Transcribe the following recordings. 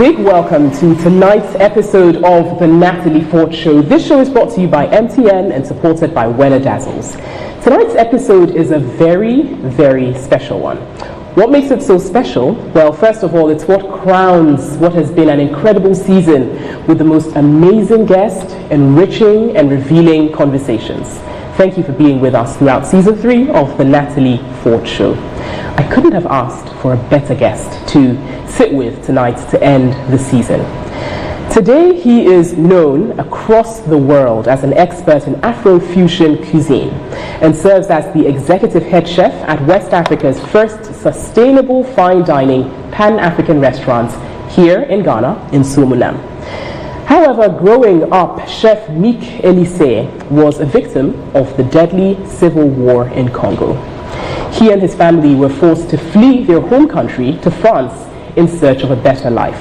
Big welcome to tonight's episode of the Natalie Fort Show. This show is brought to you by MTN and supported by Weather Dazzles. Tonight's episode is a very, very special one. What makes it so special? Well, first of all, it's what crowns what has been an incredible season with the most amazing guests, enriching and revealing conversations. Thank you for being with us throughout season 3 of the Natalie Fort Show. I couldn't have asked for a better guest to sit with tonight to end the season. Today, he is known across the world as an expert in Afro-fusion cuisine and serves as the executive head chef at West Africa's first sustainable fine dining Pan-African restaurant here in Ghana, in Sumunam. However, growing up, Chef Meek Elise was a victim of the deadly civil war in Congo. He and his family were forced to flee their home country to France in search of a better life.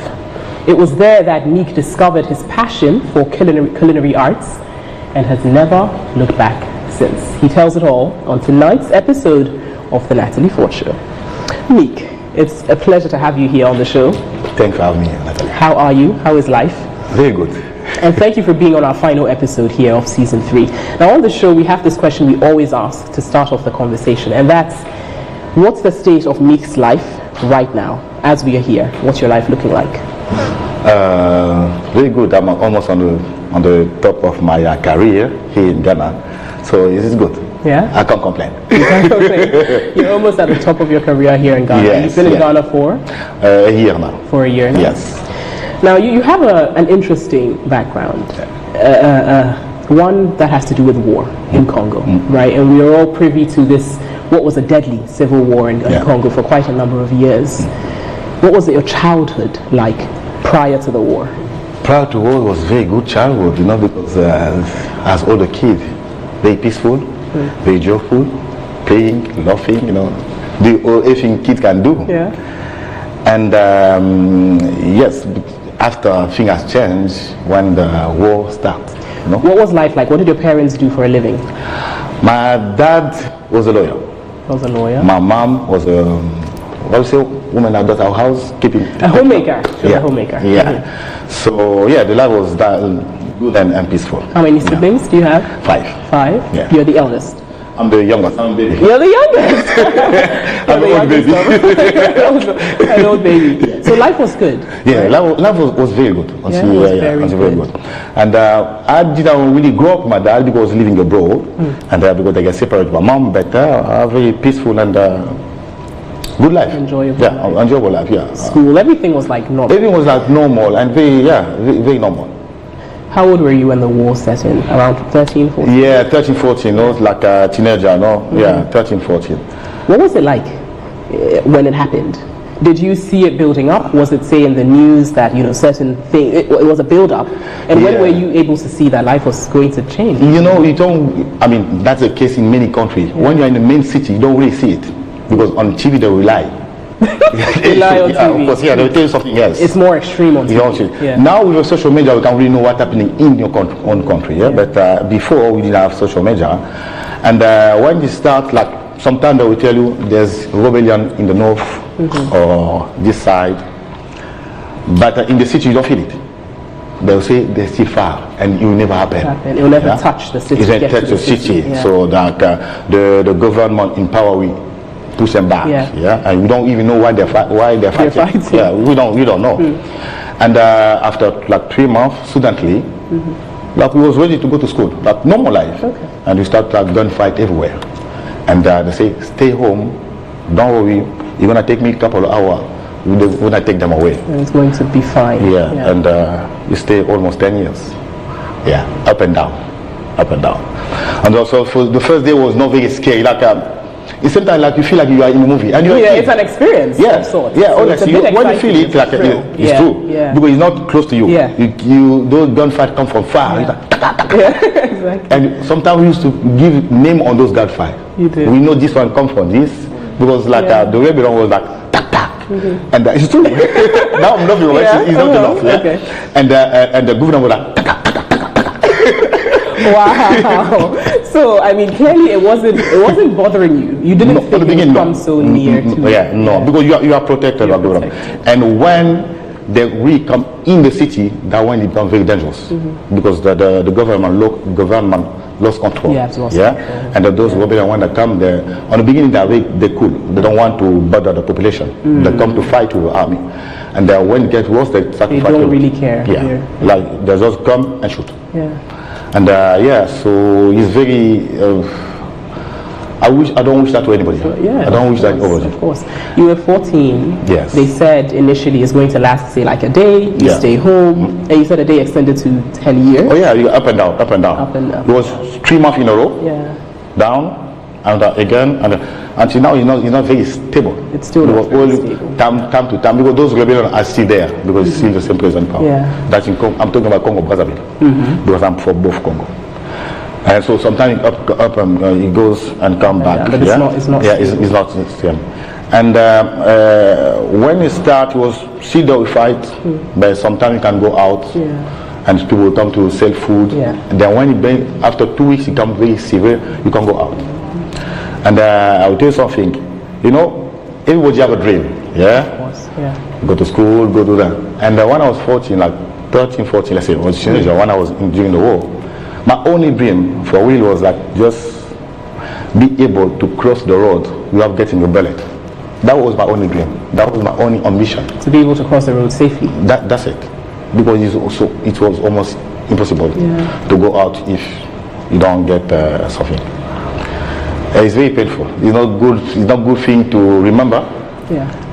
It was there that Meek discovered his passion for culinary arts and has never looked back since. He tells it all on tonight's episode of the Natalie Fort Show. Meek, it's a pleasure to have you here on the show. Thanks for having me, Natalie. How are you? How is life? Very good. And thank you for being on our final episode here of season 3. Now on the show, we have this question we always ask to start off the conversation, and that's, what's the state of Meek's life right now as we are here? What's your life looking like? Very good. I'm almost on the top of my career here in Ghana, so this is good. Yeah? I can't complain. You can't complain. You're almost at the top of your career here in Ghana. Yes, You've been in Ghana for? A year now. For a year now? Yes. Now, you have an interesting background, one that has to do with war in Congo, right? And we are all privy to this, what was a deadly civil war in Congo for quite a number of years. What was your childhood like prior to the war? Prior to war, it was very good childhood, because as all the kids, very peaceful, very joyful, playing, laughing, do everything kids can do. Yeah. And yes, after things has changed when the war started. What was life like? What did your parents do for a living? My dad was a lawyer. Was a lawyer. My mom was a woman that does our house, keeping a homemaker. Yeah. A homemaker. Yeah. So yeah, the life was good and peaceful. How many siblings do you have? 5. 5? Yeah. You're the eldest. I'm the youngest. I'm baby. You're the youngest. I'm the old baby. An old baby. So life was good. Yeah, right? life was very good. It was very good. And I didn't really grow up with my dad because living abroad, and because I get separated from my mom. But a very peaceful and good life. Enjoyable. Yeah, life. Enjoyable life. Yeah. School, everything was like normal. Everything was like normal and very normal. How old were you when the war set in? Around 13, 14? Yeah, 13, 14, like a teenager, Yeah, 13, 14. What was it like when it happened? Did you see it building up? Was it, say, in the news that, certain thing, it was a build-up? And when were you able to see that life was going to change? That's the case in many countries. Yeah. When you're in the main city, you don't really see it. Because on TV, they rely. Rely on TV. Of course, they'll tell you something else. It's more extreme on TV. Yeah. Now with social media, we can really know what's happening in your own country. Yeah? But before, we didn't have social media. And when you start, like, sometimes they will tell you there's rebellion in the north or this side. But in the city, you don't feel it. They'll say they're still far and it will never happen. It will never touch the city. It will touch the city. Yeah. So that the government in power will push them back, and we don't even know why they're fighting. Yeah, we don't know. And after like 3 months, suddenly, like we was ready to go to school, like normal life, and we start like gunfight everywhere. And they say, stay home, don't worry, you're gonna take me a couple of hours. We're gonna take them away. And it's going to be fine. Yeah. And you stay almost 10 years. Yeah, up and down. And also for the first day was not very scary. Like it's sometimes like you feel like you are in a movie, and it's an experience. Yeah, of sorts. Yeah. So Honestly, when you feel it, like it's true. Yeah. Because it's not close to you. Yeah. You those gunfight come from far. Yeah. Exactly. And sometimes we used to give name on those gunfight. You did. We know this one come from this because like the rebellion was like tak tak, and it's true. Now I'm not it's not enough. Yeah? Okay. And the governor was like tak tak tak tak. Wow. So clearly it wasn't bothering you. You didn't think it would come so near to because you are protected. And when they really come in the city, that when it becomes very dangerous, because the government lost control. Control. And those rebellion, when they come there, on the beginning they're cool. They don't want to bother the population. They come to fight with the army, and when it gets worse, they start to fight. They don't really care. Like they just come and shoot. And so it's very. I don't wish that to anybody. I don't wish that over. Of course. You were 14. Yes. They said initially it's going to last, say, like a day. You stay home. And you said a day extended to 10 years. Oh, yeah, up and down. It was 3 months in a row. Down, and again, and until now, it's not very stable. It's still not very stable. Time to time, because those rebellions are still there, because it's still the same place in power. That's in Congo. I'm talking about Congo, Brazzaville, because I'm for both Congo. And so sometimes up and it goes and come back. But it's not. It's not still. And when it starts, it was still there we fight, but sometimes you can go out, and people will come to sell food. And then when after 2 weeks it becomes very severe, you can go out. And I will tell you something. You know, everybody have a dream. Go to school, go to that. And when I was 14, like 13, 14, let's say, I was a teenager, when I was during the war. My only dream for real was like just be able to cross the road without getting a bullet. That was my only dream. That was my only ambition. To be able to cross the road safely. That's it. Because it was almost impossible to go out if you don't get something. It's very painful. It's not good. It's not a good thing to remember.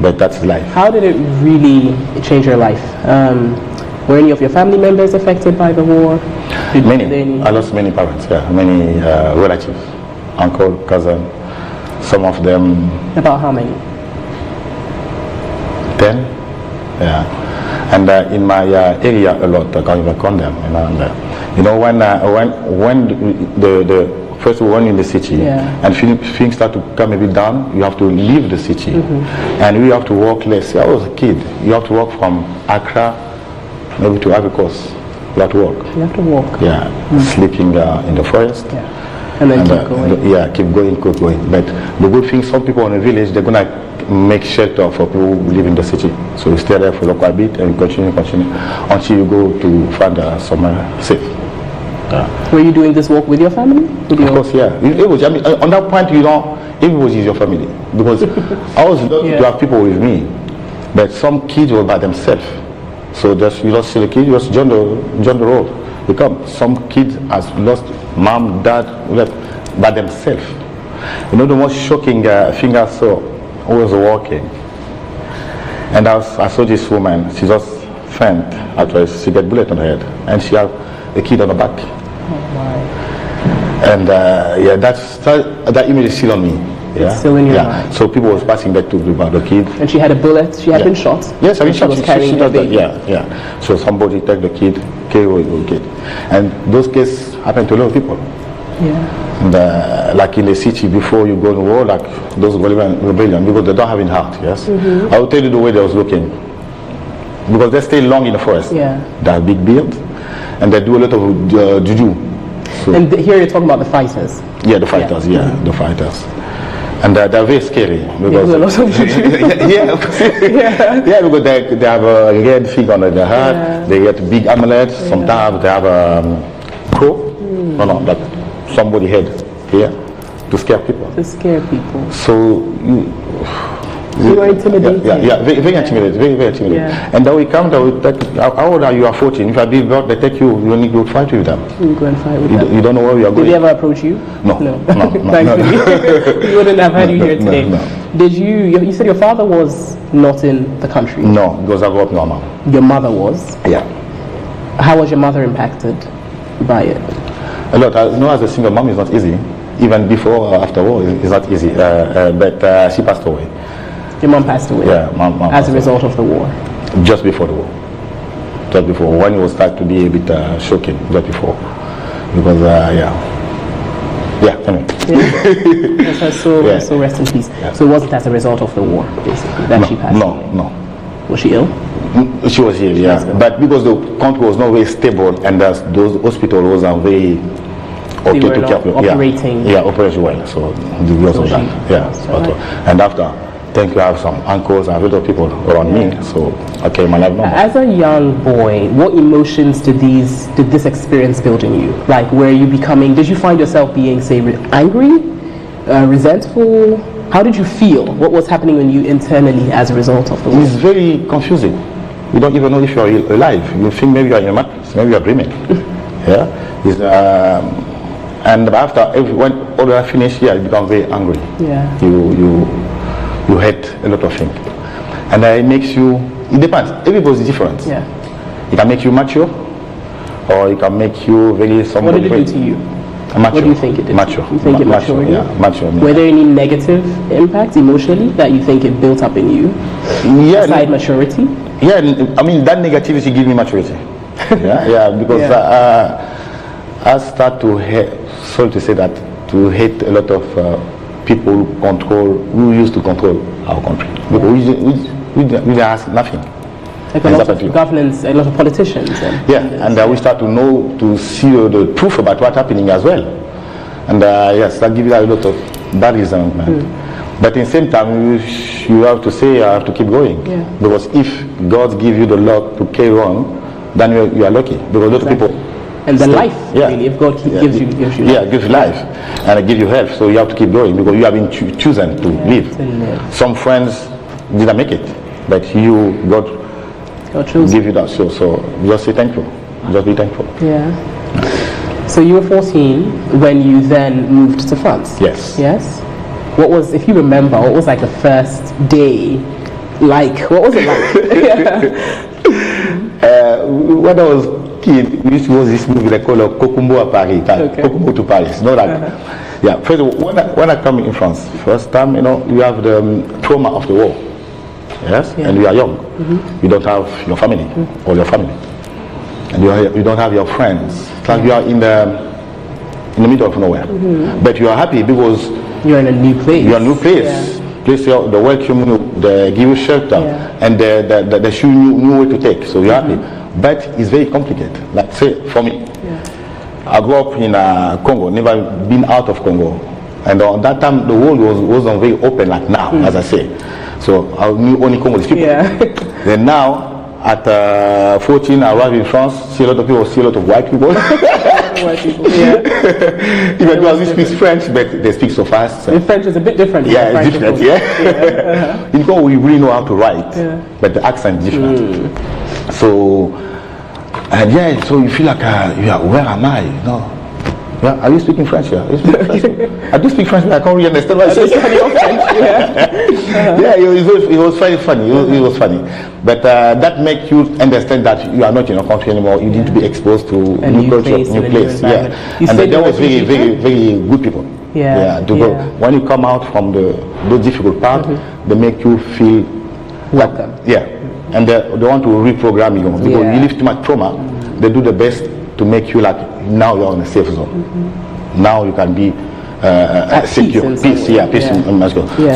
But that's life. How did it really change your life? Were any of your family members affected by the war? Many. I lost many parents, many relatives, uncle, cousin, some of them. About how many? 10, And in my area, a lot. I can't even count them. When the first one in the city, and things start to come a bit down, you have to leave the city, and we have to walk less. I was a kid. You have to walk from Accra, maybe to Ivory Coast. You have to walk. You have to walk. Sleeping in the forest. And then keep going. Keep going. But the good thing, some people in the village, they're gonna make shelter for people who live in the city. So you stay there for a bit and continue until you go to find somewhere safe. Were you doing this walk with your family? Of course, It was. I mean, on that point, everybody is your family, because I was lucky to have people with me, but some kids were by themselves. So you don't see the kid, you just join the road. Some kids has lost mom, dad, left by themselves. The most shocking thing I saw was walking, and I saw this woman. She just faint after she got bullet on her head, and she had a kid on the back. And that image is still on me. It's still in your mind. So people was passing back to about the kid. And she had a bullet. She had been shot. Yes, I mean, she was carrying the baby. So somebody take the kid, carry away the kid, and those cases happen to a lot of people. And, like in the city, before you go to war, like those rebellion, because they don't have in heart. Yes, I will tell you the way they was looking, because they stay long in the forest. They have big beards, and they do a lot of juju. So, and here you're talking about the fighters. The fighters. The fighters. And they're very scary because because they have a red thing on their head. They get big amulets. Sometimes they have a crow. Like somebody head here to scare people. So you were intimidated. Very intimidated. Very intimidated. And then we come. How old are you? You are 14. If I be brought, they take you. You need to fight with them. You go and fight with them. You don't know where you are going. Did they ever approach you? No. We wouldn't have had you here today. Did you? You said your father was not in the country. No, because I grew up normal. Your mother was. How was your mother impacted by it? A lot. As a single mom, it's not easy. Even before or after war, it's not easy. But she passed away. Your mom passed away? Mom as a result of the war? Just before the war. Just before. When it was started to be a bit shocking, just before. Because, So rest in peace. So it wasn't as a result of the war, basically, that she passed away? No. Was she ill? She was ill, But because the country was not very stable, and those hospitals were very okay to keep operating. Operating well. So because of that, and after thank you, I have some uncles, I have a lot of people around me, so I carry my life normal. As a young boy, what emotions did this experience build in you? Like, did you find yourself being, say, angry, resentful? How did you feel? What was happening in you internally as a result of the war? It's very confusing. You don't even know if you're alive. You think maybe you're in a matrix, maybe you're dreaming. Yeah. And after when all that finished, you become very angry. Yeah. You hate a lot of things, and it makes you. It depends. Everybody's different. Yeah. It can make you mature, or it can make you very. What did it do to you? Mature. What do you think it did? Mature. You think it matured you? Yeah, mature. Were there any negative impacts emotionally that you think it built up in you? Yeah. Aside maturity? Yeah, I mean that negativity gives me maturity. yeah, because I start to hate. Sorry to say that, to hate a lot of people who used to control our country. Because we ask nothing. Like a lot of governance, a lot of politicians. And we start to see the truth about what's happening as well. And yes, that gives us a lot of bad resentment. But in the same time, you have to say, I have to keep going. Yeah. Because if God gives you the luck to carry on, then you are lucky. Because a lot of people... And the life, really, if God gives you life. Yeah, gives you life. And it gives you health, so you have to keep going because you have been chosen to live. Some friends didn't make it, but God give you that. So just say thank you. Just be thankful. Yeah. So you were 14 when you then moved to France? Yes. Yes? What was, if you remember, what was like the first day like? What was it like? When I was kid, we used to watch this movie they call Kokumbo à Paris, Kokumbo to Paris. Know that? Yeah. First, when I come in France, first time, you have the trauma of the war. Yes, and you are young. You don't have your family or your family, and you don't have your friends. It's like you are in the middle of nowhere, but you are happy because you're in a new place. You're in a new place. Yeah. Place the welcome you, they give you shelter, and they show you new way to take. So you're happy, but it's very complicated. Like say for me, I grew up in Congo, never been out of Congo, and on that time the world wasn't very open like now, as I say. So I knew only Congolese people. Then now, at 14, I arrived in France, see a lot of people, see a lot of white people. White people, Even though we speak French, but they speak so fast. So. French is a bit different. Yeah, it's different, In Congo, we really know how to write, but the accent is different. So, so you feel like, where am I, Yeah, are you speaking French? Yeah, I do speak French, but I can't really understand what I say. It was very funny. It was funny, but that makes you understand that you are not in a country anymore. You need to be exposed to new culture, new place. And there was very, very, very good people. When you come out from those difficult parts, they make you feel welcome. And they want to reprogram you because you live too much trauma. They do the best to make you like now you're in a safe zone. Now you can be secure, peace.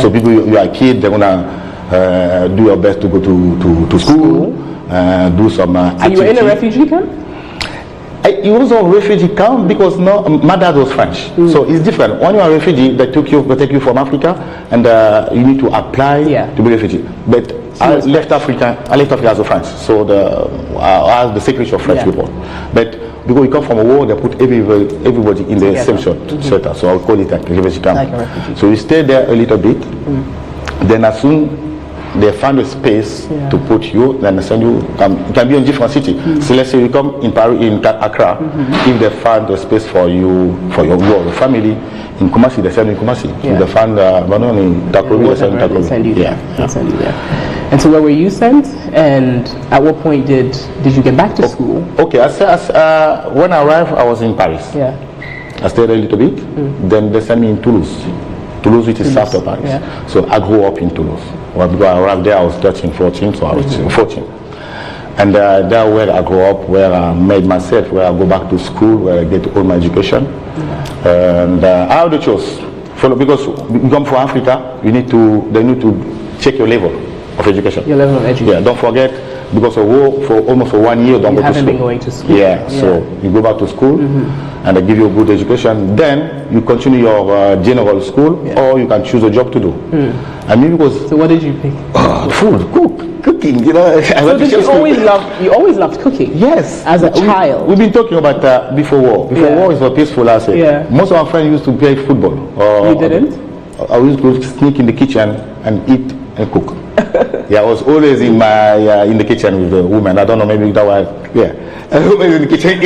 So people, you are a kid, they're gonna do your best to go to school, do some. So you were in a refugee camp? It was a refugee camp because my dad was French, so it's different. When you are a refugee, they take you from Africa, and you need to apply to be a refugee. But I left Africa as a French, so I was the secretary of French people. But because we come from a war, they put everybody in the same shelter. So I'll call it a refugee camp. So we stayed there a little bit. Then as soon they find a space to put you, then they send you. You can be in different city. So let's say you come in Paris, in Accra. If they find a space for you, for your family, in Kumasi, they send you in Kumasi. If they find in Takobi, they send you in Takobi. They send you there. And so where were you sent? And at what point did you get back to school? Okay, when I arrived, I was in Paris. I stayed a little bit. Then they sent me in Toulouse. Toulouse, which is south of Paris. So I grew up in Toulouse. Well, because I arrived there, I was 13, 14, so I was 14. And there where I grew up, where I made myself, where I go back to school, where I get all my education. And I had the choice. Because you come from Africa, they need to check your level of education. Your level of education. Yeah, don't forget, because of war, for almost 1 year, don't go to school. You haven't been going to school. So you go back to school. and they give you a good education. Then you continue your general school, or you can choose a job to do. I mean, because so what did you pick? Food, cooking. You know, so did you always loved cooking? Yes, as a child. We've been talking about before war. Before war is peaceful. I say. Yeah. Most of our friends used to play football. You didn't? I used to sneak in the kitchen and eat and cook. I was always in the kitchen with the woman. I don't know, maybe that was always in the kitchen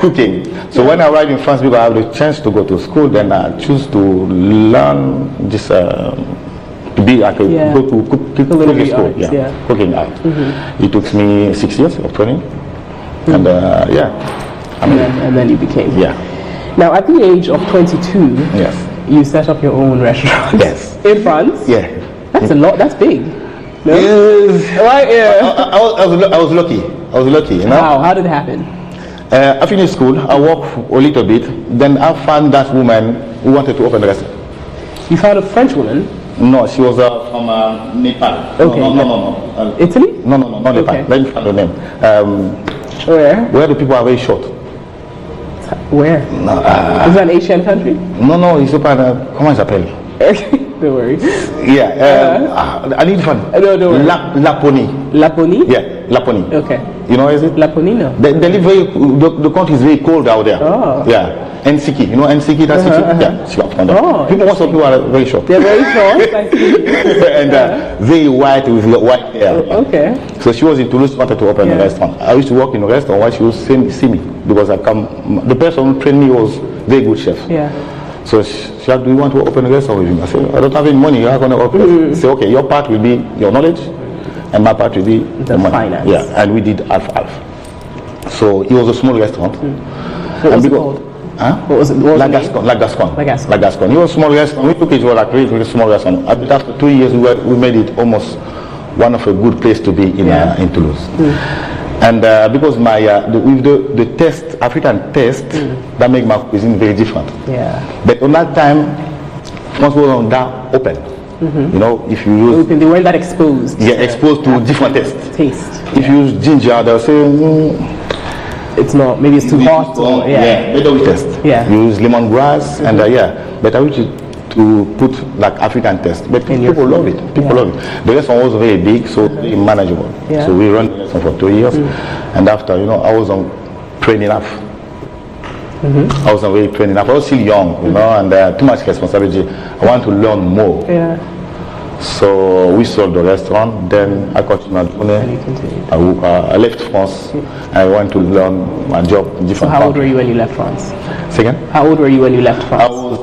cooking. So when I arrived in France, because I have the chance to go to school, then I choose to learn this to be like go to cooking school. Cooking art. It took me 6 years of training, and and then you became. Now at the age of 22, you set up your own restaurant. Yes. In France. Yeah. That's a lot. That's big. No? Yes. Right. Yeah. I was lucky. You know. How did it happen? I finished school. I worked a little bit. Then I found that woman who wanted to open a restaurant. You found a French woman? No, she was from Nepal. Okay. No. Italy? No, not Nepal. Okay. Let me find the name. Where the people are very short. Where? No, is that an Asian country? No, it's open. Comment il s'appelle? Don't worry. I need fun. No, don't worry. Laponie. Laponie? Yeah, Laponie. Okay. You know, is it? Laponie, no. They live the country is very cold out there. Oh. Yeah. NCK, you know NCK, that's Yeah, she got from there. Most of people are very short. They're very short, I see. And very white with white hair. Okay. So she was in Toulouse, wanted to open a restaurant. I used to work in a restaurant while she was see me, because the person who trained me was very good chef. Yeah. So she said, do you want to open a restaurant with me? I said, I don't have any money, how can I open it? Say, okay, your part will be your knowledge, and my part will be the money. Finance. Yeah, and we did half. So it was a small restaurant. What was it called? What was it? La Gascon. It was a small restaurant. We took it to like really small restaurant. After 2 years, we made it almost one of a good place to be in Toulouse. And because with the taste, African taste, that make my cuisine very different. Yeah. But on that time, France wasn't that open. You know, if you use they weren't that exposed. Yeah, exposed to different taste. If you use ginger, they'll say. It's not, maybe it's too hot. Better with taste. Yeah. You use lemongrass and but I wish to put like African taste. But people love it. Love it. The restaurant was very big, so very manageable. Yeah. So we ran the restaurant for 2 years, and after I wasn't trained enough. I wasn't really trained enough. I was still young, and too much responsibility. I want to learn more. Yeah. So we sold the restaurant. Then I continued. I left France. I went to learn my job in different. So how old were you when you left France? Second. How old were you when you left France? I was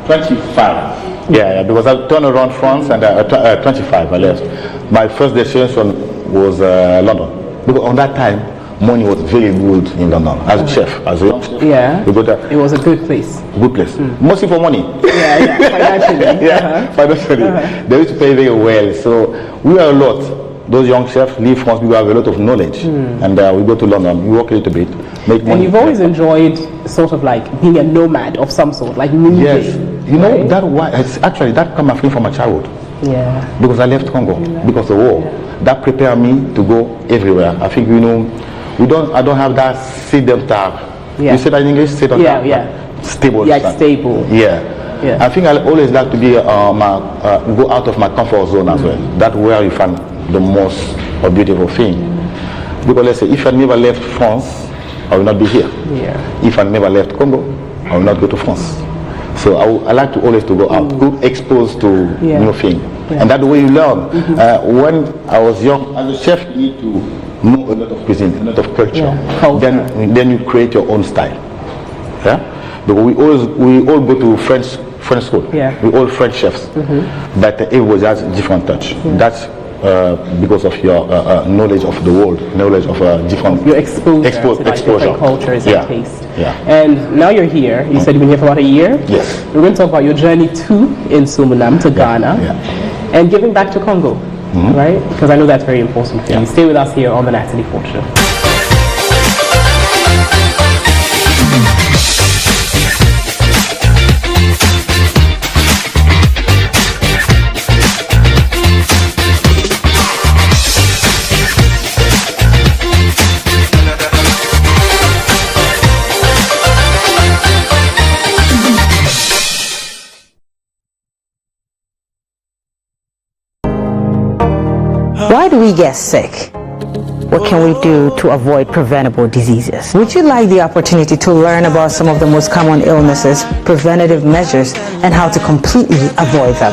25. Yeah, because I turned around France and 25 I left. My first destination was London, because on that time money was very good in London as a chef, as a young chef. Yeah. It was a good place. Good place. Mostly for money. Yeah, financially. Financially. They used to pay very well. So we were a lot. Those young chefs leave France because we have a lot of knowledge. And we go to London, we work a little bit, make money. And you've always enjoyed sort of like being a nomad of some sort, like moving. Yes. You know, that come from my childhood. Yeah. Because I left Congo, because of the war. That prepared me to go everywhere. I think, I don't have that sedentary. Yeah. You say that in English? Sedentary? Yeah. Stable. Yeah, stable. Yeah. I think I always like to be go out of my comfort zone as well. That's where you find the most beautiful thing. Because let's say, if I never left France, I will not be here. Yeah. If I never left Congo, I will not go to France. So I like to always to go out, go exposed to new things. Yeah. And that's the way you learn. When I was young, as a chef, you need to know a lot of cuisine, a lot of culture. Then you create your own style. Yeah? Because we all go to French school. Yeah. We all French chefs. But everybody has a different touch. That's because of your knowledge of the world, knowledge of different your exposure to different cultures and taste. Yeah. And now you're here. You said you've been here for about a year. Yes. We're going to talk about your journey to Insumunam, to Ghana, and giving back to Congo, right? Because I know that's very important for you. Stay with us here on the Natalie Fort Show. Why do we get sick? What can we do to avoid preventable diseases? Would you like the opportunity to learn about some of the most common illnesses, preventative measures, and how to completely avoid them?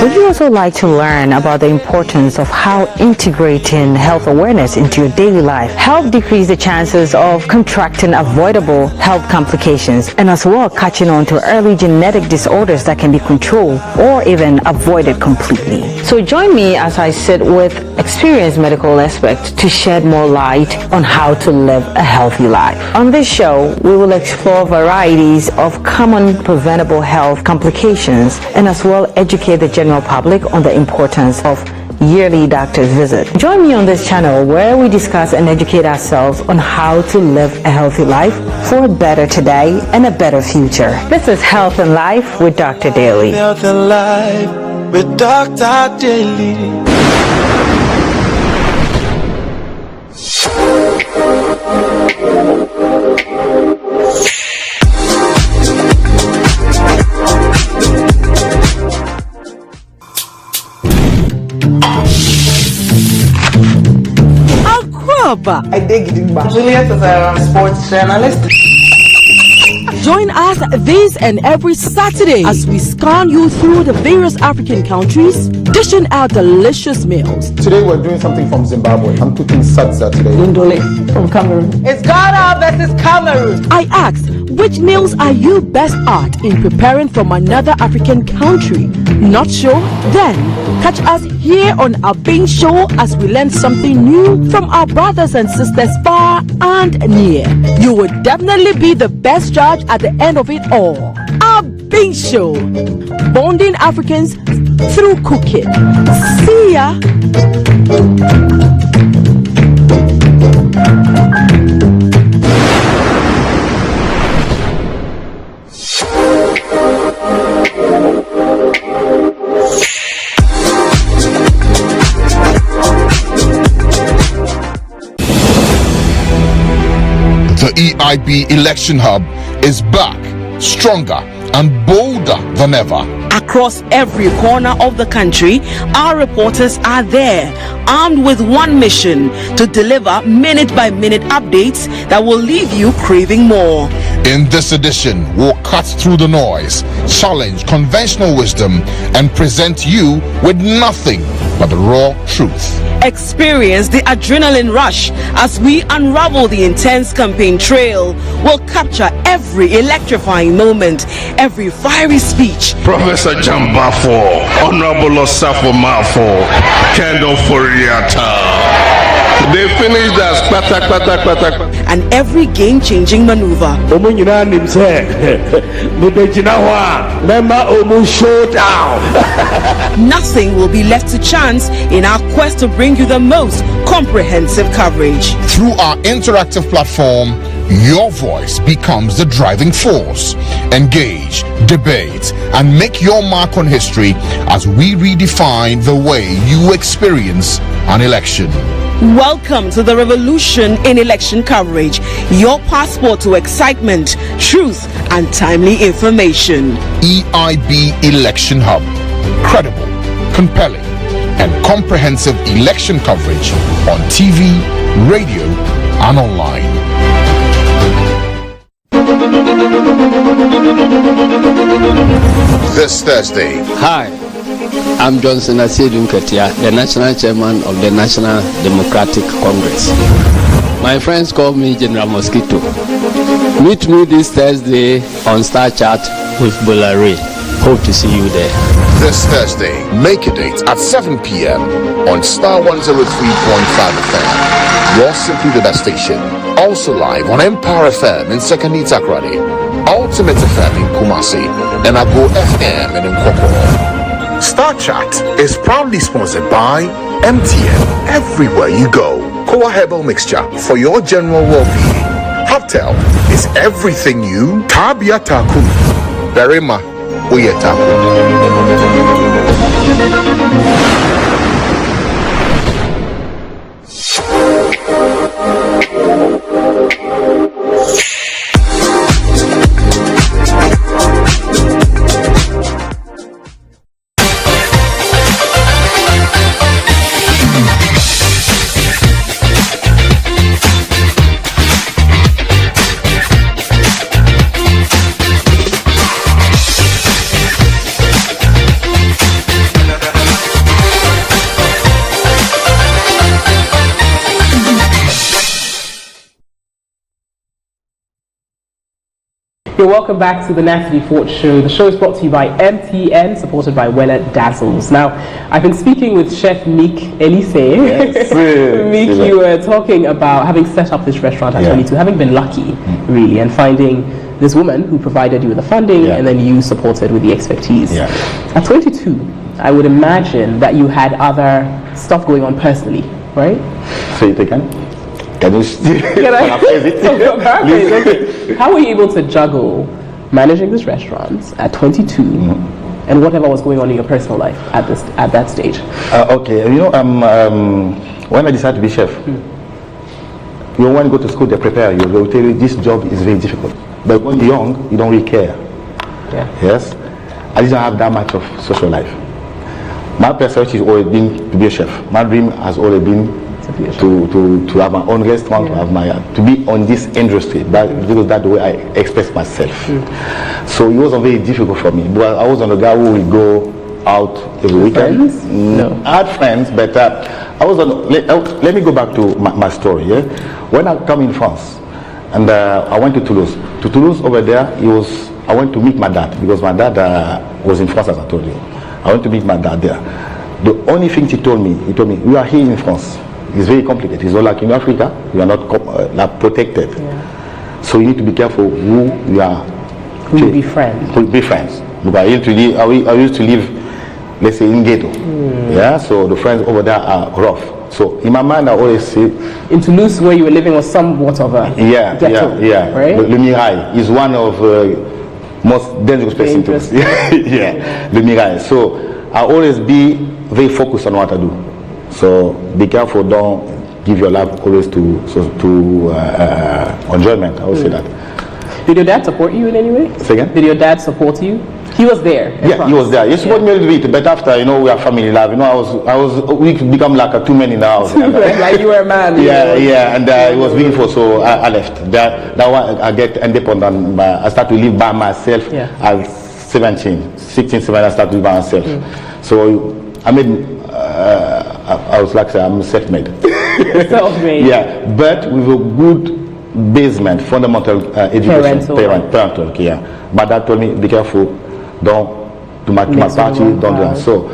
Would you also like to learn about the importance of how integrating health awareness into your daily life help decrease the chances of contracting avoidable health complications, and as well catching on to early genetic disorders that can be controlled or even avoided completely? So join me as I sit with experienced medical experts to shed more light on how to live a healthy life. On this show, we will explore varieties of common preventable health complications and as well educate the general public on the importance of yearly doctor's visit. Join me on this channel where we discuss and educate ourselves on how to live a healthy life for a better today and a better future. This is Health and Life with Dr. Daly. Health and Life with Dr. Daly. I dig it. Juliet is a sports journalist. Join us this and every Saturday as we scan you through the various African countries, dishing out delicious meals. Today we're doing something from Zimbabwe. I'm cooking satsa today. Lindole from Cameroon. It's Ghana versus Cameroon. I asked, which meals are you best at in preparing from another African country? Not sure? Then catch us here on our Bing Show as we learn something new from our brothers and sisters far and near. You will definitely be the best judge at the end of it all. Our Bing Show, bonding Africans through cooking. See ya. The EIB Election Hub is back, stronger and bolder than ever. Across every corner of the country, our reporters are there, armed with one mission: to deliver minute-by-minute updates that will leave you craving more. In this edition, we'll cut through the noise, challenge conventional wisdom, and present you with nothing but the raw truth. Experience the adrenaline rush as we unravel the intense campaign trail. We'll capture every electrifying moment, every fiery speech. Professor Jambafo, Honorable Osafo Mafo, Kendo Foriata. They finished us, and every game-changing maneuver. Nothing will be left to chance in our quest to bring you the most comprehensive coverage. Through our interactive platform, your voice becomes the driving force. Engage, debate, and make your mark on history as we redefine the way you experience an election. Welcome to the revolution in election coverage, your passport to excitement, truth, and timely information. EIB Election Hub. Credible, compelling, and comprehensive election coverage on TV, radio, and online. This Thursday. Hi, I'm Johnson Asiedu Nketia, the National Chairman of the National Democratic Congress. My friends call me General Mosquito. Meet me this Thursday on Star Chat with Bolare. Hope to see you there. This Thursday, make a date at 7 p.m. on Star 103.5 FM. You're simply the best station. Also live on Empire FM in Sekani Takrade, Ultimate FM in Kumasi, and Ago FM in Nkoko. Star Chat is proudly sponsored by MTN. Everywhere you go, Koa Herbal Mixture for your general well-being. Haftel is everything you. Tabia Taku. Berima Uyetaku. You're welcome back to the Natalie Fort Show. The show is brought to you by MTN, supported by Wella Dazzles. Now, I've been speaking with Chef Meek Elise. Yes. Meek, you were talking about having set up this restaurant at 22, having been lucky, really, and finding this woman who provided you with the funding, and then you supported with the expertise. At 22, I would imagine that you had other stuff going on personally, right? Say it again. Can you paraphrase it? Okay. How were you able to juggle managing this restaurant at 22 and whatever was going on in your personal life at that stage? Okay, when I decided to be chef, you want to go to school, they prepare you. They will tell you this job is very difficult. But when you're young, you don't really care. Yes? I didn't have that much of social life. My perception has always been to be a chef. My dream has always been to have my own restaurant, to be on this industry, because that's the way I express myself. So it wasn't very difficult for me. But I wasn't a guy who would go out every weekend. No. I had friends, but I was on. Let me go back to my story. Yeah? When I come in France, and I went to Toulouse. To Toulouse over there, I went to meet my dad, because my dad was in France, as I told you. I went to meet my dad there. The only thing he told me, we are here in France. It's very complicated. It's not like in Africa. You are not protected. So you need to be careful who you are. Who you befriend. Because I used to live, let's say, in ghetto. Yeah. So the friends over there are rough. So in my mind, I always say. In Toulouse, where you were living, was somewhat of a ghetto. Right. Le Mirail is one of most dangerous places in Toulouse. Le Mirail. So I always be very focused on what I do. So be careful, don't give your life always to enjoyment. I would say that. Did your dad support you in any way? Say again? Did your dad support you? He was there. Yeah, he was there. He supported me a little bit, but after, we are family life. We become like a too many in the house. Like you were a man. And it was beautiful, so I left. That one I get independent. I started to live by myself at 16, 17. I started to live by myself. So I made. I was like, I'm self-made. Self-made. But with a good basement, fundamental education, parental. My dad told me, be careful, don't do my party, don't do that. So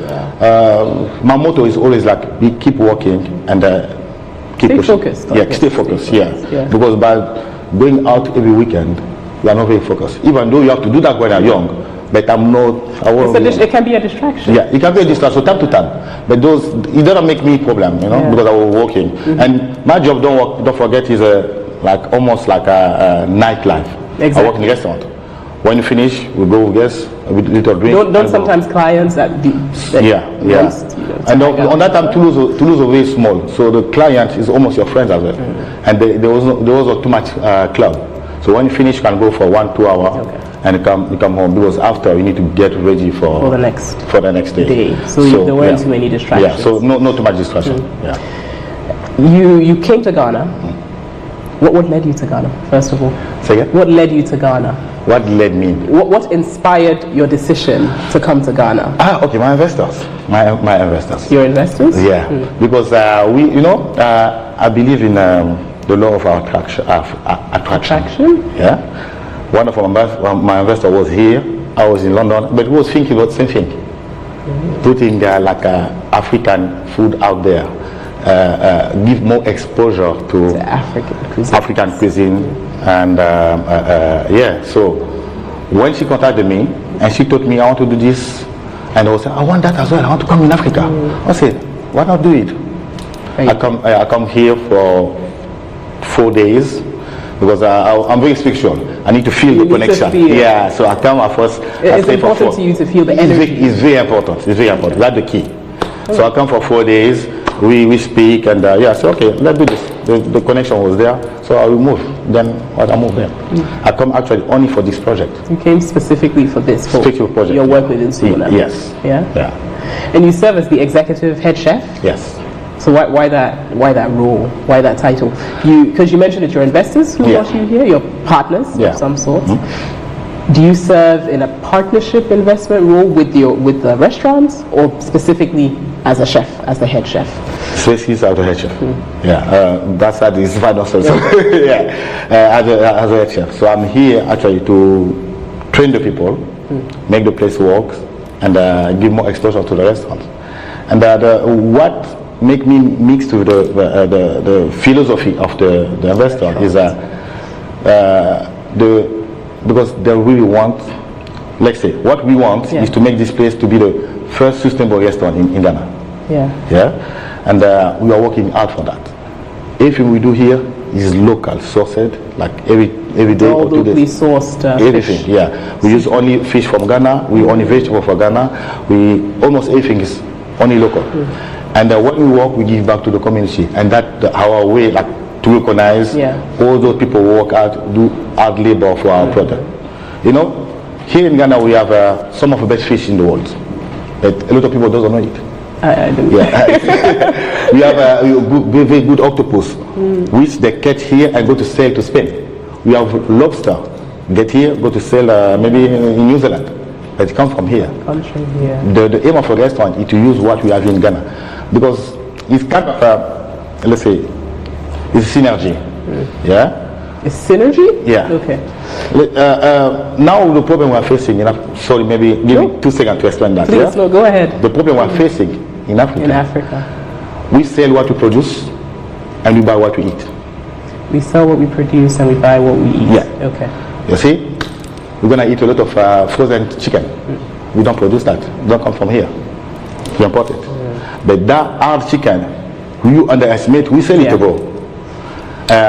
my motto is always like, keep working and keep pushing. Focused. Stay focused. Because by going out every weekend, you are not very focused. Even though you have to do that when you're young. But I'm not. It can be a distraction. It can be a distraction, so time to time. But it doesn't make me problem, because I was working. And my job, don't forget, is almost like a nightlife. Exactly. I work in a restaurant. When you finish, we go with guests, a little drink. Don't sometimes clients that And on that time, Toulouse was very small, so the client is almost your friends as well. And there was too much club. So when you finish, you can go for 1-2 hours. And you come home, because after you need to get ready for the next day. So there weren't too many distractions. So not too much distraction. You came to Ghana. What led you to Ghana, first of all? Say again? What led you to Ghana? What led me? What inspired your decision to come to Ghana? Okay, my investors. My investors. Your investors? Yeah, because I believe in the law of attraction. Yeah. One of my investors was here. I was in London, but we was thinking about the same thing. Putting like African food out there, give more exposure to African cuisine, and So when she contacted me and she told me I want to do this, and I was saying I want that as well. I want to come in Africa. I said, why not do it? I come here for 4 days. Because I'm very spiritual. I need to feel the connection. So I come at first. It's important to you to feel the energy. It's very important. That's the key. So I come for 4 days. We speak and so okay, let's do this. The connection was there, so I will move. Then I move there. I come actually only for this project. You came specifically for this project. Your work within Suriname. Yes. And you serve as the executive head chef. Yes. So why that role? Why that title? Because you mentioned it's your investors who brought you here, your partners of some sort. Do you serve in a partnership investment role with the restaurants, or specifically as a chef, as the head chef? Spaces as a head chef. Yeah, that's how this is also. Yeah, as a head chef. So I'm here actually to train the people, make the place work, and give more exposure to the restaurants. And what make me mix to the philosophy of the restaurant is because they really want, let's say, what we want is to make this place to be the first sustainable restaurant in Ghana. Yeah, and we are working hard for that. Everything we do here is local, sourced, like every day or 2 days. Sourced everything, fish. yeah. We use only fish from Ghana. We only vegetable for Ghana. Almost everything is only local. And when we work, we give back to the community, and that our way, like to recognize all those people who work out, do hard labor for our product. You know, here in Ghana we have some of the best fish in the world, but a lot of people don't know it. I don't. Yeah, we have a very good octopus, which they catch here and go to sell to Spain. We have lobster, get here, go to sell maybe in New Zealand. But it comes from here. The aim of a restaurant is to use what we have in Ghana, because it's kind of let's say it's synergy. Yeah. It's synergy. Yeah. Okay. Now the problem we're facing sorry, maybe give me 2 seconds to explain that. Please, no, go ahead. The problem we're facing in Africa. We sell what we produce, and we buy what we eat. We sell what we produce and we buy what we eat. Yeah. Okay. You see, we're gonna eat a lot of frozen chicken. We don't produce that. It don't come from here. We import it. But that hard chicken, you underestimate. We sell it abroad.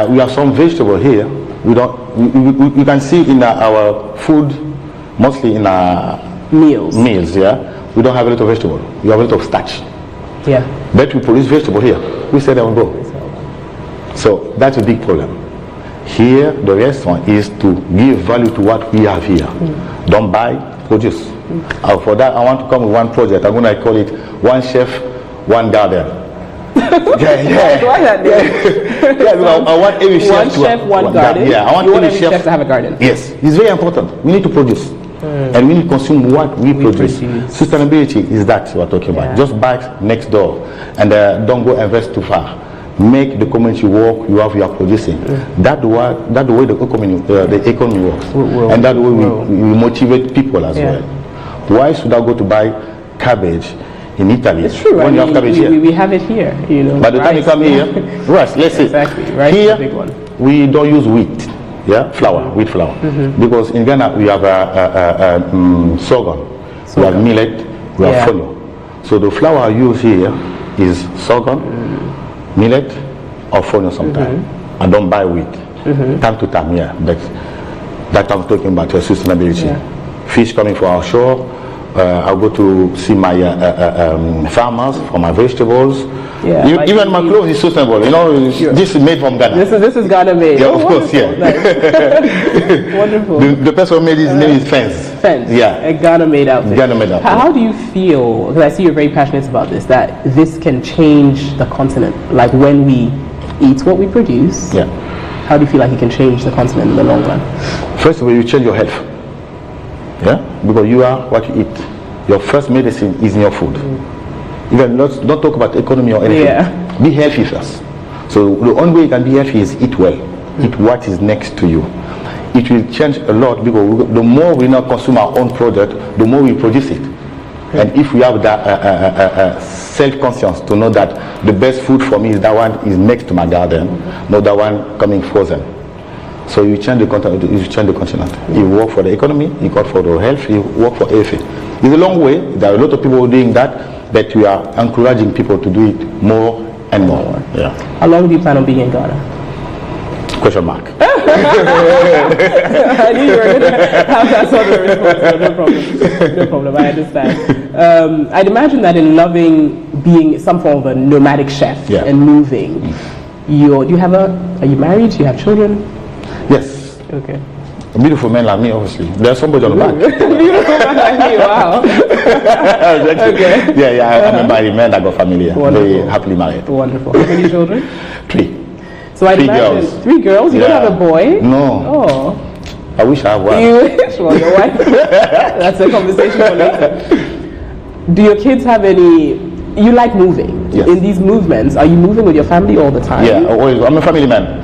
We have some vegetable here. We don't. We can see in our food, mostly in our meals. Yeah, we don't have a lot of vegetable. We have a lot of starch. Yeah. But we produce vegetable here. We sell them abroad. So that's a big problem. Here, the restaurant is to give value to what we have here. Don't buy, produce. For that, I want to come with one project. I'm going to call it One Chef, One Garden. I want every chef one garden. Yeah, I want every every chef to have a garden. Yes, it's very important. We need to produce. And we need to consume what we produce. Sustainability is that we're talking about. Just buy next door and don't go invest too far. Make the community work. You are producing. That the way the economy works, and that way we motivate people as well. Why should I go to buy cabbage in Italy? It's true. When you have cabbage here, we have it here. You know. By the time you come here, rice. Let's say rice here is a big one. We don't use wheat. Yeah, wheat flour. Because in Ghana we have sorghum, we have millet, we have follow. So the flour I use here is sorghum, millet, or follow sometimes. I don't buy wheat. Time to time, but that I'm talking about sustainability. Fish coming from our shore. I'll go to see my farmers for my vegetables. Yeah, even my clothes is sustainable. You know, this is made from Ghana. This is Ghana made. Yeah, of course, yeah. Nice. Wonderful. The person who made his name is Fence. Yeah. A Ghana made outfit. Ghana made outfit. How do you feel, because I see you're very passionate about this, that this can change the continent? Like when we eat what we produce, how do you feel like it can change the continent in the long run? First of all, you change your health. Yeah? Because you are what you eat. Your first medicine is in your food. Even don't talk about economy or anything. Be healthy first. So the only way you can be healthy is eat well. Eat what is next to you. It will change a lot because the more we now consume our own product, the more we produce it. And if we have that self-conscience to know that the best food for me is that one is next to my garden, not that one coming frozen. So you change the continent. You work for the economy, you work for the health, you work for everything. It's a long way. There are a lot of people doing that, but we are encouraging people to do it more and more. Yeah. How long do you plan on being in Ghana? Question mark. I knew you were going to have that sort of response. No problem. I understand. I'd imagine that in loving being some form of a nomadic chef and moving, are you married? Do you have children? Yes. Okay. A beautiful man like me, obviously. There's somebody on the back. Beautiful man like me, wow. Okay. I'm a married man. I got family. Very happily married. Wonderful. How many children? 3. So I'd imagine girls. 3 girls? You don't have a boy? No. Oh. I wish I had one. You wish? Well, your wife. That's a conversation for later. Do your kids have any? You like moving. Yes. In these movements, are you moving with your family all the time? Yeah, always. I'm a family man.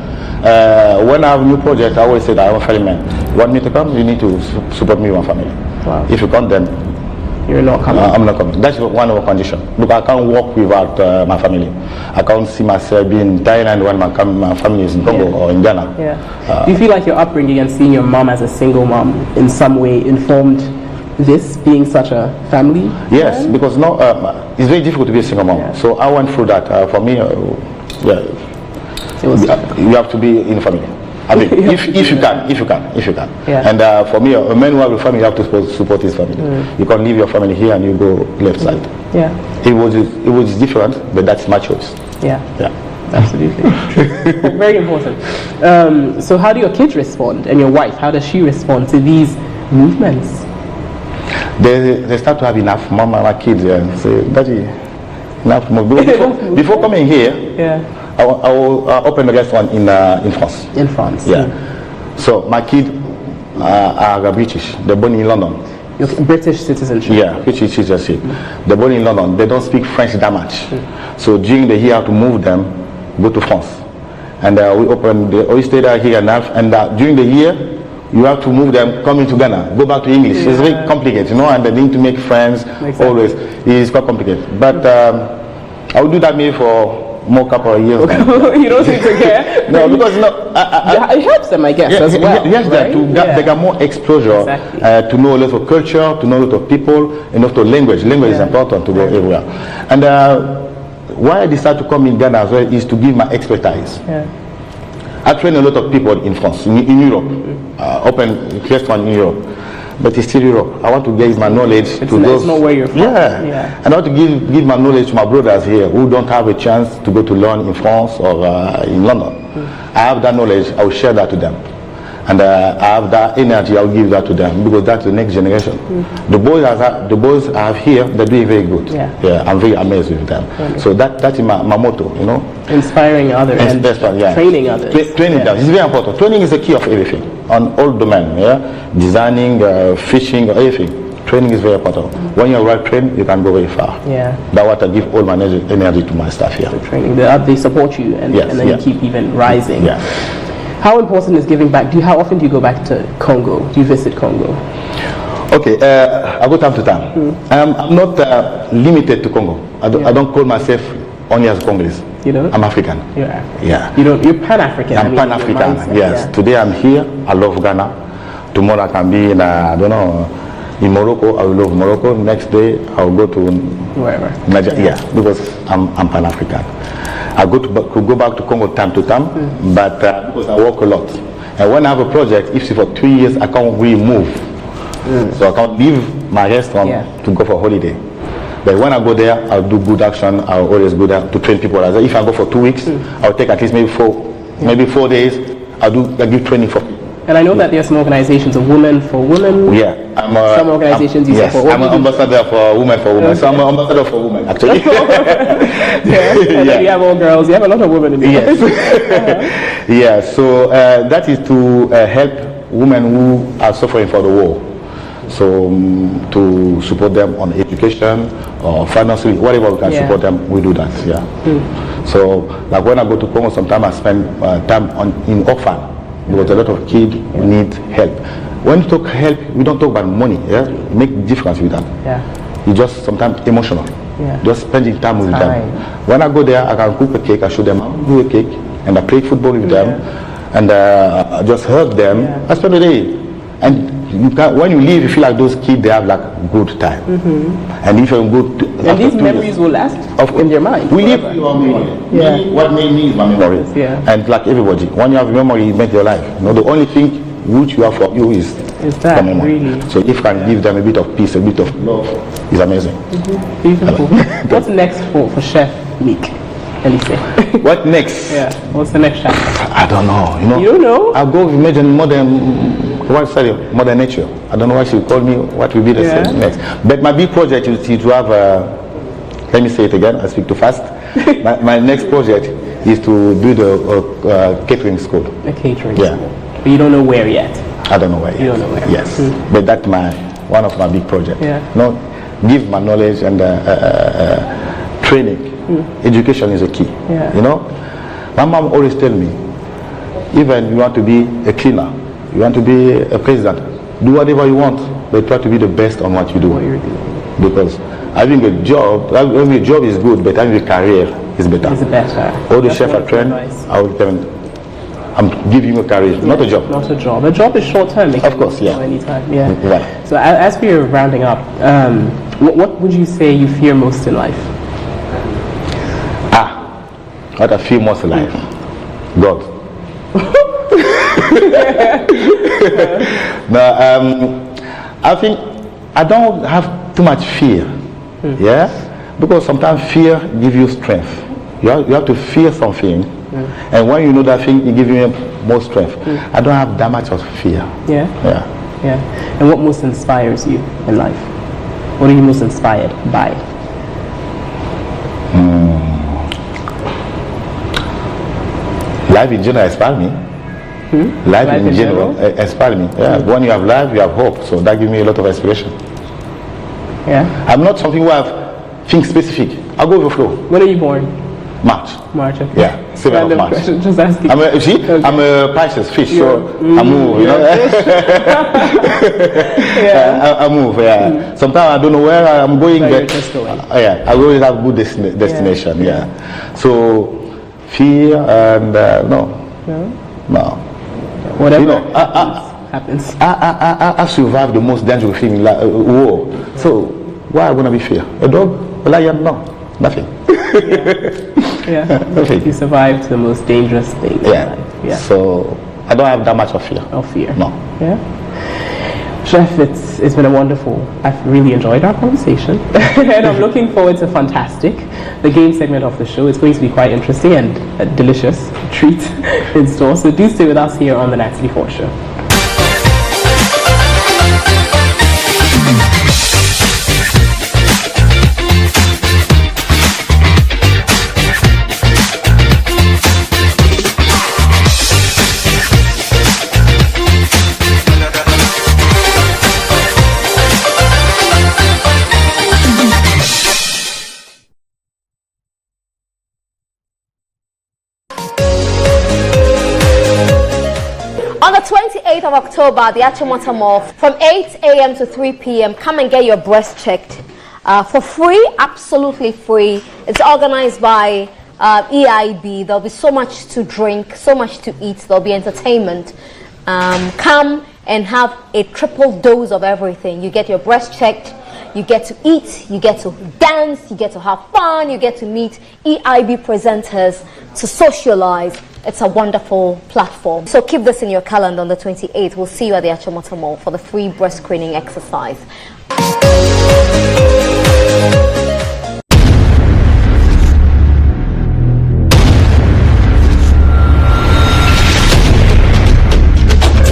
When I have a new project, I always say that I'm a family man. You want me to come? You need to support me with my family. Wow. If you can't, then you're not coming. I'm not coming. That's one of the conditions. Look, I can't work without my family. I can't see myself being in Thailand when my family is in Congo or in Ghana. Yeah. Do you feel like your upbringing and seeing your mom as a single mom in some way informed this being such a family? Yes, because it's very difficult to be a single mom. Yeah. So I went through that. For me, you have to be in a family. I mean, if you can. Yeah. And for me, a man who has a family, you have to support his family. You can't leave your family here and you go left side. Yeah. It was different, but that's my choice. Yeah. Yeah. Absolutely. Very important. So how do your kids respond, and your wife? How does she respond to these movements? They start to have enough. My kids say, Daddy, enough more. Before coming here, I will open a restaurant in France. In France. Yeah. So my kids are British. They're born in London. British citizenship. Yeah, British citizenship. They're born in London. They don't speak French that much. So during the year, I have to move them, go to France, and we open the oyster here enough. And during the year, you have to move them, come into Ghana, go back to English. It's very complicated, and they need to make friends always. It's quite complicated. But I will do that maybe for more couple of years. You don't seem to care. No, because it helps them, I guess, as well. Yes, right? They got more exposure to know a lot of culture, to know a lot of people, and also language. Language is important to go everywhere. And why I decided to come in Ghana as well is to give my expertise. I train a lot of people in France, in Europe, open restaurant in Europe, but it's still Europe. I want to give my knowledge to those. It's not where you're from. Yeah. And I want to give my knowledge to my brothers here who don't have a chance to go to learn in France or in London. I have that knowledge. I will share that to them, and I have that energy. I will give that to them because that's the next generation. The boys I have here, they're doing very good. Yeah, I'm very amazed with them. So that is my motto, Inspiring others and training others. Training them. It's very important. Training is the key of everything on all domains. Designing, fishing, everything. Training is very important. When you're well trained, you can go very far. That's what I give all my energy to my staff here. Training. They support you, and then you keep even rising. How important is giving back? How often do you go back to Congo? Do you visit Congo? Okay, I go time to time. I'm not limited to Congo. I don't call myself only as Congolese. I'm African. You're African. Yeah. You're Pan-African. I'm Pan-African. Yes. Today I'm here. I love Ghana. Tomorrow I can be in in Morocco. I will love Morocco. Next day I will go to wherever. Nigeria. Yeah, because I'm Pan-African. I could go back to Congo time to time, but because I work a lot. And when I have a project, if it's for 3 years, I can't really move. So I can't leave my restaurant to go for a holiday. But when I go there, I'll do good action. I'll always go there to train people. If I go for 2 weeks, I'll take at least maybe 4 days. I give training for people. And I know that there are some organizations of Women for Women. Yeah, some organizations you support. I'm an ambassador for Women for Women. So I'm an ambassador for women, actually. And then you have all girls. You have a lot of women in there. Yes. So that is to help women who are suffering for the war. So to support them on education or financially, whatever we can support them, we do that. So like when I go to Congo, sometimes I spend time in orphan. Because a lot of kids need help. When you talk help, we don't talk about money. Make difference with them. You just sometimes emotional. Just spending time with them. When I go there, I can cook a cake. I show them how to do a cake, and I play football with them, and I just hug them. I spend the day, and when you leave, you feel like those kids they have like good time. And if you're good, and these memories will last in your mind. We live your memory. What made me is my memory. And like everybody, when you have memory, you make your life. The only thing which you have for you is that memory. Really? So if you can give them a bit of peace, a bit of love, it's amazing. Beautiful. What's next for Chef Meek? Elise? What next? What's the next chapter? I don't know. You don't know? I'll go with Mother Nature. I don't know why she called me. What will be the next? But my big project is to have. Let me say it again. I speak too fast. my next project is to build a catering school. A catering school. But you don't know where yet. I don't know where yet. You don't know where. Yes, but that's one of my big projects. Give my knowledge and training. Education is a key. Yeah. You know, my mom always tell me, even you want to be a cleaner, you want to be a president, do whatever you want, but try to be the best on what you do. Because having a job is good, but having a career is better. It's better. All the chefs I train, I will tell them, I'm giving you a career, not a job. Not a job. A job is short term. Of course, yeah. Anytime, yeah. Right. So as we're rounding up, what would you say you fear most in life? What I fear most in life? God. No, I think I don't have too much fear. Yeah, because sometimes fear gives you strength. You have to fear something, and when you know that thing, it gives you more strength. I don't have that much of fear. Yeah. And what most inspires you in life? What are you most inspired by? Life in general inspires me. Life in general inspires me. Yeah. When you have life, you have hope. So that gives me a lot of inspiration. Yeah. I'm not something where I have things specific. I'll go with the flow. When are you born? March. March, okay. Yeah, 7th of March. Question, just asking. I'm a Pisces fish, so I move, you know. I move, yeah. Sometimes I don't know where I'm going, but I always have good destination, yeah. So, fear and no. Whatever happens. I survived the most dangerous thing in war. So, why am I going to be fear? A dog? A lion? No, nothing. You survived the most dangerous thing in life. Yeah. So I don't have that much of fear. Of fear. No. Yeah. Chef, it's been a wonderful. I've really enjoyed our conversation, and I'm looking forward to Fantastic, the game segment of the show. It's going to be quite interesting and a delicious treat in store. So do stay with us here on the Natalie Fort Show. On the 28th of October, the Achimota Mall, from 8 a.m. to 3 p.m., come and get your breast checked for free, absolutely free. It's organized by EIB. There'll be so much to drink, so much to eat. There'll be entertainment. Come and have a triple dose of everything. You get your breast checked, you get to eat, you get to dance, you get to have fun, you get to meet EIB presenters, to socialize. It's a wonderful platform. So keep this in your calendar on the 28th. We'll see you at the Achimota Mall for the free breast screening exercise.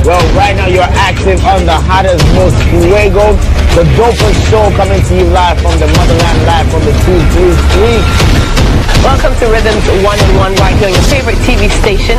Well, right now you're active on the hottest, most fuego, the dopest show coming to you live from the motherland, live from the 233. Welcome to Rhythms 1-on-1 right here on your favorite TV station.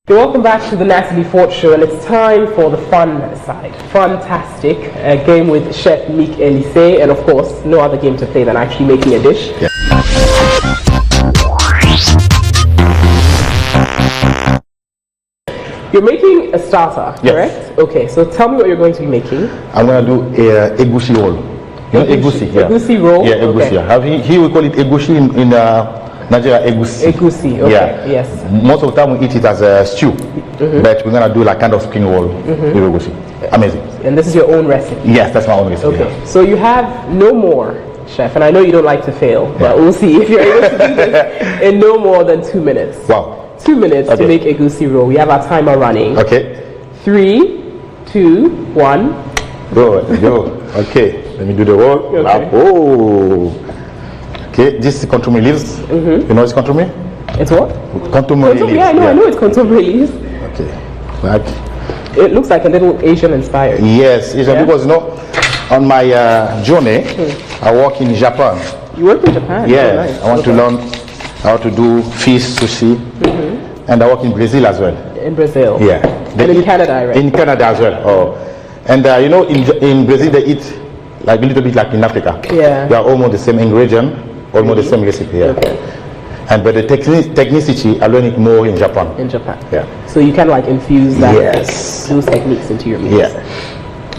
Welcome back to the Natalie Fort Show, and it's time for the fun side. Fantastic, a game with Chef Meek Elise, and of course, no other game to play than actually making a dish. Yeah. You're making a starter, correct? Yes. Okay, so tell me what you're going to be making. I'm going to do a egusi roll. You know egusi? Yeah. Egusi roll? Yeah, egusi. Okay. Here we call it egusi in Nigeria egusi. Egusi, okay, yeah. Yes. Most of the time we eat it as a stew, but we're gonna do like kind of spring roll with egusi. Amazing. And this is your own recipe? Yes, that's my own recipe. Okay, yeah. so you have no more, chef, and I know you don't like to fail, but we'll see if you're able to do this in no more than 2 minutes. Wow. 2 minutes to make egusi roll. We have our timer running. Okay. 3, 2, 1. Go. Okay, let me do the roll. Okay. Oh. Okay, this is contume leaves. You know it's contume? It's what? Contume leaves. Yeah, I know it's contume leaves. Okay. Like. It looks like a little Asian inspired. Yes, Asian, because you know, on my journey, I work in Japan. You work in Japan? Yeah, Oh, nice. I want to learn how to do fish sushi, and I work in Brazil as well. In Brazil? Yeah. And in Canada, I read. In Canada as well. Oh, and you know, in Brazil they eat like a little bit like in Africa. Yeah. They are almost the same ingredient, almost the same recipe. Yeah. Okay. And but the technicity, I learn it more in Japan. In Japan. Yeah. So you can like infuse that, yes, those techniques into your meals. Yeah.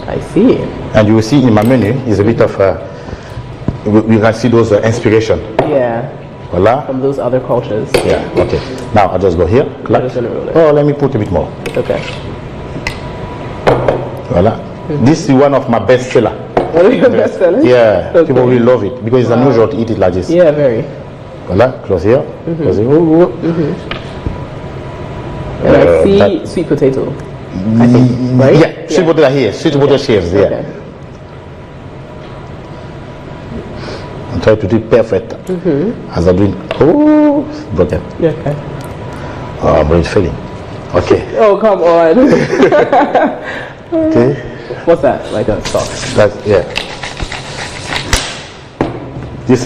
I see. And you will see in my menu is a bit of we can see those inspiration. Yeah. Voila. From those other cultures. Yeah. Okay. Now I'll just go here. Oh, let me put a bit more. Okay. Voila. This is one of my best seller. One of your best sellers? Yeah. Okay. People will love it because it's unusual to eat it like this. Yeah, very. Voila. Close here. Close here. And I see sweet potato. I think, right? Yeah. Sweet potato here. Sweet potato shells. Yeah. Okay. I'm trying to do it perfect as I'm doing. Oh, broken. Yeah, okay. Oh, I'm really failing. Okay. Oh, come on. Okay. What's that? Like a sauce? That's, yeah. This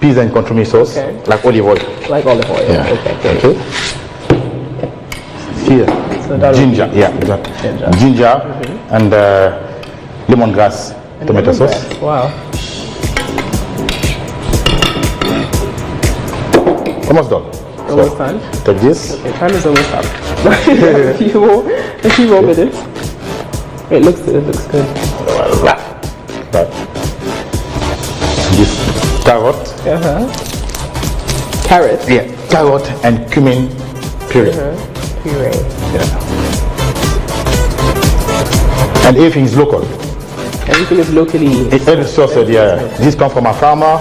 peas and consomme sauce, like olive oil. Like olive oil. Yeah. Okay. Good. Okay. Here, So that ginger. Yeah, ginger and lemongrass tomato sauce. Lemongrass. Wow. Almost done. Almost done. Take this. Okay, time is almost up. a few more minutes. It looks good. Right. This carrot. Carrot. Yeah, carrot and cumin puree. Puree. Yeah. And everything is local. Everything is locally. Every sauce, yeah. This comes from a farmer,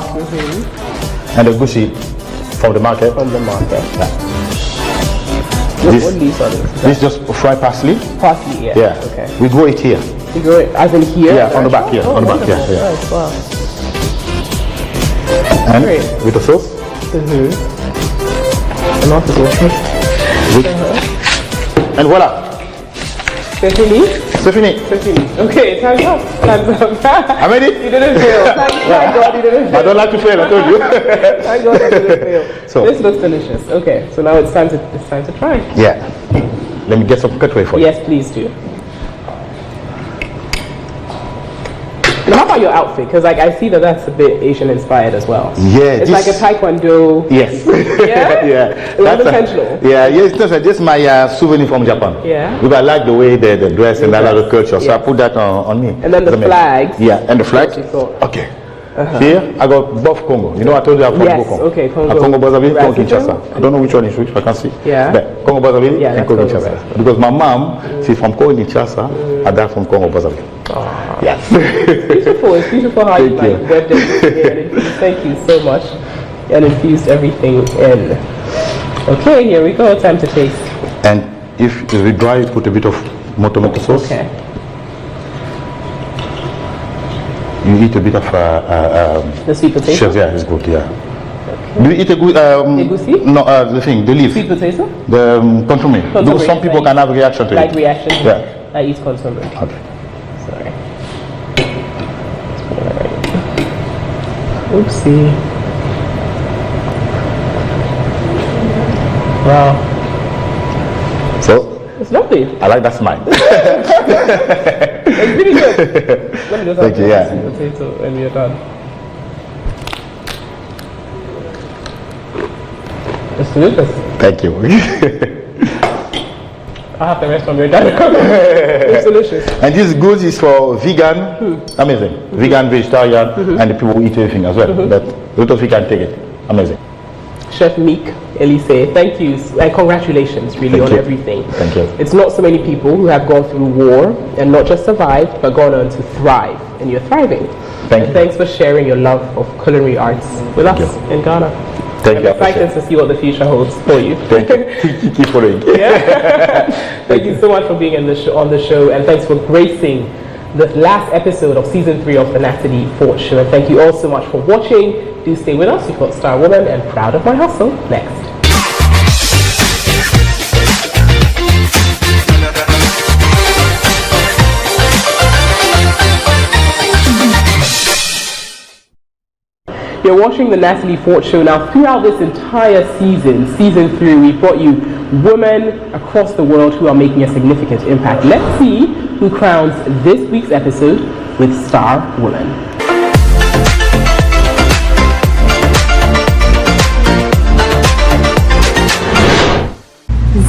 and the gushi from the market. From the market. Yeah. What leaves are these? This just fried parsley. Parsley, yeah. Yeah. Okay. We grow it here. You grow it as in here? Yeah, on the back here. Oh, on the back, wonderful. yeah. Nice, wow. And Great. with the sauce. The mouth is watering. And voila. C'est fini? C'est fini. Okay, time's up. I'm ready? You didn't fail. Thank God you didn't fail. I don't like to fail, I told you. Thank God you didn't fail. So. This looks delicious. Okay, so now it's time to try. Yeah. Let me get some cutlery for you. Yes, please do. Now, how about your outfit? Because like I see that's a bit Asian inspired as well. Yeah, it's like a taekwondo. Yes. Yeah. Yeah. That's intentional. Yes, that's just my souvenir from Japan. Yeah. Because I like the way they dress and I like the culture, so I put that on me. And then the flags. Yeah, and the flags. Okay. Here I got both Congo. You know, I told you I'm from Congo. Okay, Congo. Congo Brazzaville, Congo Kinshasa. I don't know which one is which. I can see. Yeah. But Congo Brazzaville and Congo Congo Kinshasa. Because my mom, she's from Congo Kinshasa. I died from Congo Brazzaville. Yes. Beautiful. It's beautiful how you like webbed it. Thank you so much. And infused everything in. Okay, here we go. Time to taste. And if we dry it, put a bit of tomato sauce. Okay. You eat a bit of the sweet potato. Shells, yeah, it's good. Yeah. Okay. Do you eat a good egusi? No, the thing, the leaf. Sweet potato. The consomme. Because some people can have a reaction to it. Like reaction. Yeah. I eat consomme. Okay. Sorry. Oopsie. Wow. So. It's lovely. I like that smile. It's really good. Let me just Thank you, yeah. sweet potato and we're done. It's delicious. Thank you. I'll have the rest when we're done. It's delicious. And this goods is for vegan, amazing. Vegan, vegetarian, and the people who eat everything as well. But a lot of you can take it. Amazing. Chef Meek Elise, thank you and congratulations really on everything. Thank you. It's not so many people who have gone through war and not just survived, but gone on to thrive, and you're thriving. Thanks for sharing your love of culinary arts with us in Ghana. I'm excited to see what the future holds for you. Thank you. Keep following. Thank you so much for being on the show, and thanks for gracing the last episode of season 3 of the Natalie Fort Show. And thank you all so much for watching. Do stay with us. You've got Star Woman and Proud of My Hustle next. You're watching the Natalie Fort Show. Now, throughout this entire season, season 3, we brought you women across the world who are making a significant impact. Let's see who crowns this week's episode with Star Woman.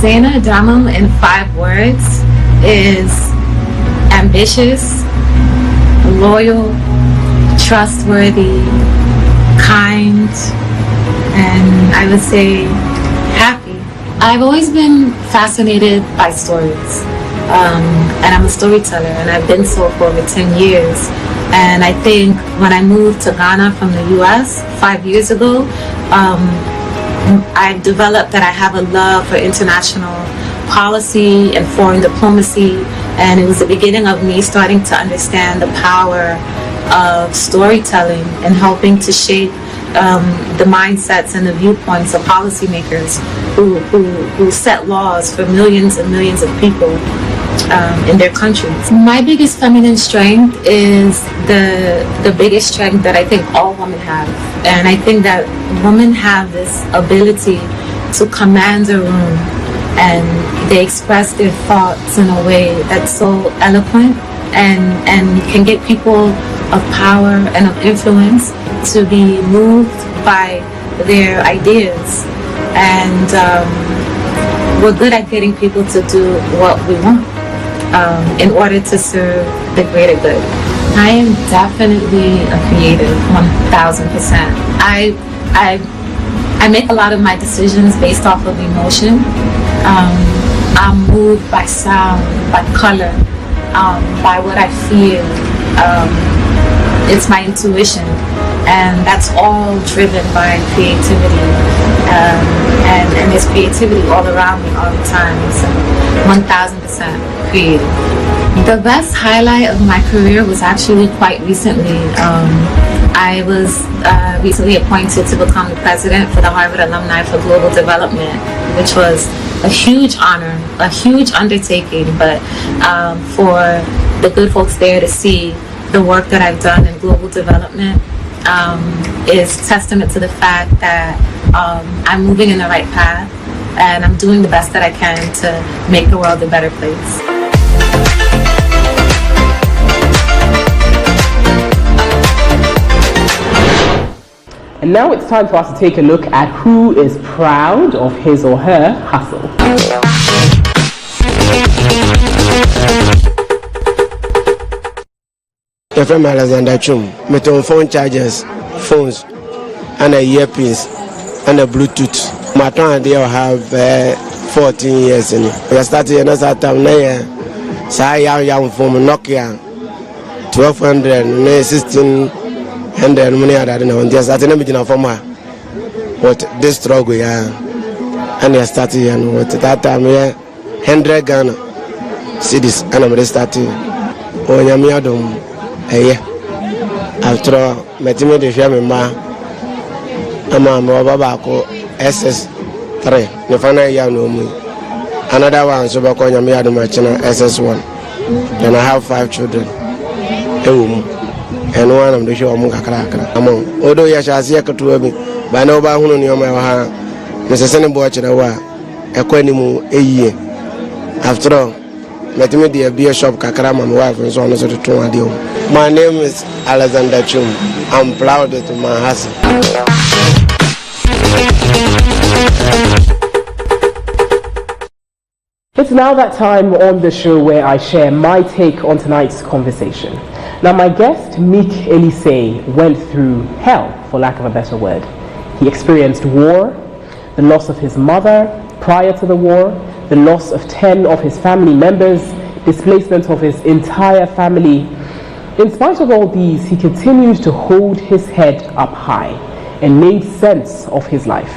Zaina Damam, in 5 words, is ambitious, loyal, trustworthy, kind, and I would say happy. I've always been fascinated by stories, and I'm a storyteller, and I've been so for over 10 years. And I think when I moved to Ghana from the US 5 years ago, I developed that I have a love for international policy and foreign diplomacy, and it was the beginning of me starting to understand the power of storytelling and helping to shape the mindsets and the viewpoints of policymakers who set laws for millions and millions of people in their countries. My biggest feminine strength is the biggest strength that I think all women have. And I think that women have this ability to command a room, and they express their thoughts in a way that's so eloquent and can get people of power and of influence to be moved by their ideas. And we're good at getting people to do what we want in order to serve the greater good. I am definitely a creative, 1000%. I make a lot of my decisions based off of emotion. I'm moved by sound, by color, by what I feel. It's my intuition, and that's all driven by creativity. And there's creativity all around me all the time. So 1000% creative. The best highlight of my career was actually quite recently. I was recently appointed to become the president for the Harvard Alumni for Global Development, which was a huge honor, a huge undertaking, but for the good folks there to see the work that I've done in global development is testament to the fact that I'm moving in the right path, and I'm doing the best that I can to make the world a better place. And now it's time for us to take a look at who is proud of his or her hustle. My friend Alexander Chum, met on phone chargers, phones, and a earpiece, and a Bluetooth. My time they have 14 years in it. We started another time now. So I am from Nokia 1200, 1600 money. I don't know. Just I didn't know from what this struggle, and I started and what that time 100 Ghana cities, and I'm starting. Oh, Yamiadum. After all, my team de share me ma. I'm a baba SS3. The final year no me. Another one so back on me my channel SS1. And I have 5 children. And one of the show I'm kakra. Among although you shall see a to me, but no ba hunu ni o my ha. Mr. Senebo chira wa ekwanimu eyiye. After all, my team de be a shop kakra my wife and so on so to 2 adio. My name is Alexander Chum. I'm proud of my hustle. It's now that time on the show where I share my take on tonight's conversation. Now, my guest, Meek Elise, went through hell, for lack of a better word. He experienced war the loss of his mother prior to the war, the loss of 10 of his family members, displacement of his entire family. In spite of all these, he continued to hold his head up high and made sense of his life.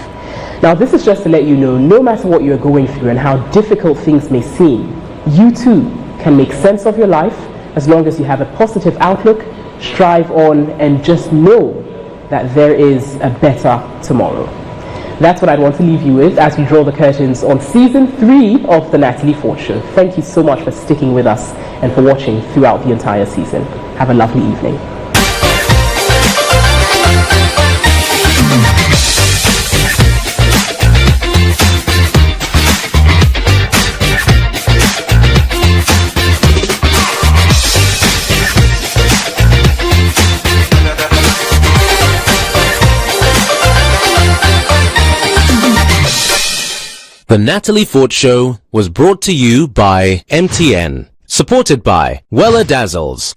Now, this is just to let you know, no matter what you're going through and how difficult things may seem, you too can make sense of your life as long as you have a positive outlook, strive on, and just know that there is a better tomorrow. That's what I'd want to leave you with as we draw the curtains on season 3 of the Natalie Fort Show. Thank you so much for sticking with us and for watching throughout the entire season. Have a lovely evening. The Natalie Fort Show was brought to you by MTN, supported by Weller Dazzles.